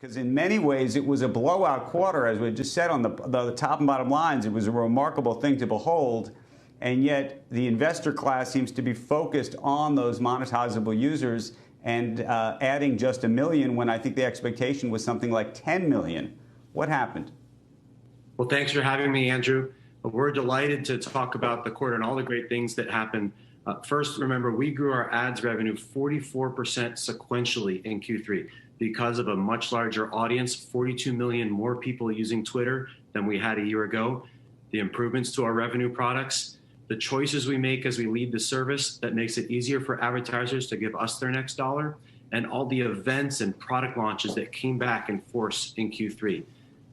Because in many ways, it was a blowout quarter, as we just said on the top and bottom lines. It was a remarkable thing to behold. And yet the investor class seems to be focused on those monetizable users and adding just 1 million when I think the expectation was something like 10 million. What happened? Well, thanks for having me, Andrew. We're delighted to talk about the quarter and all the great things that happened. First, remember, we grew our ads revenue 44% sequentially in Q3 because of a much larger audience, 42 million more people using Twitter than we had a year ago, the improvements to our revenue products, the choices we make as we lead the service that makes it easier for advertisers to give us their next dollar, and all the events and product launches that came back in force in Q3.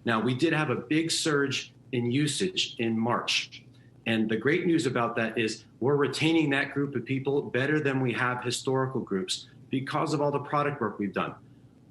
Now, we did have a big surge in usage in March. And the great news about that is we're retaining that group of people better than we have historical groups because of all the product work we've done.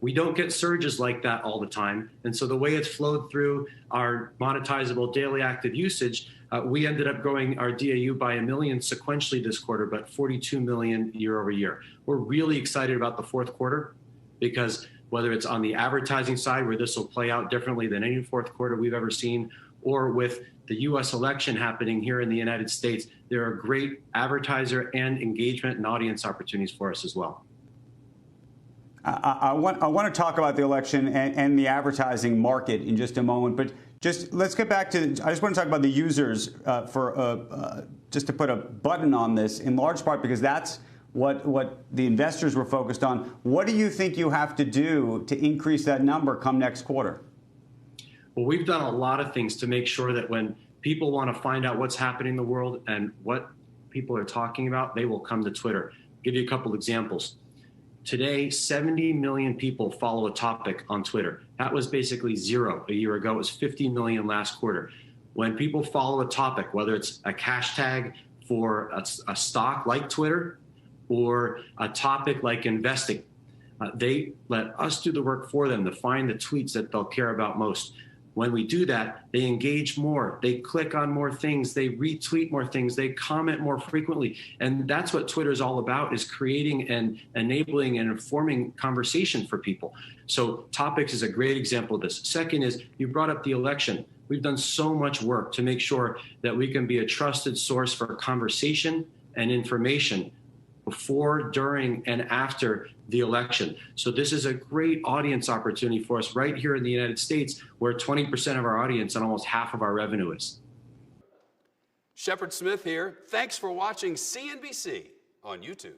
We don't get surges like that all the time. And so the way it's flowed through our monetizable daily active usage, we ended up growing our DAU by 1 million sequentially this quarter, but 42 million year over year. We're really excited about the fourth quarter because whether it's on the advertising side, where this will play out differently than any fourth quarter we've ever seen, or with the U.S. election happening here in the United States, there are great advertiser and engagement and audience opportunities for us as well. I want to talk about the election and the advertising market in just a moment, but just let's get back to, I just want to talk about the users just to put a button on this, in large part because that's what the investors were focused on. What do you think you have to do to increase that number come next quarter? Well, we've done a lot of things to make sure that when people want to find out what's happening in the world and what people are talking about, they will come to Twitter. I'll give you a couple examples. Today, 70 million people follow a topic on Twitter. That was basically zero a year ago. It was 50 million last quarter. When people follow a topic, whether it's a hashtag for a stock like Twitter or a topic like investing, they let us do the work for them to find the tweets that they'll care about most. When we do that, they engage more, they click on more things, they retweet more things, they comment more frequently. And that's what Twitter is all about, is creating and enabling and informing conversation for people. So topics is a great example of this. Second is, you brought up the election. We've done so much work to make sure that we can be a trusted source for conversation and information before, during, and after the election. So this is a great audience opportunity for us right here in the United States, where 20% of our audience and almost half of our revenue is. Shepard Smith here. Thanks for watching CNBC on YouTube.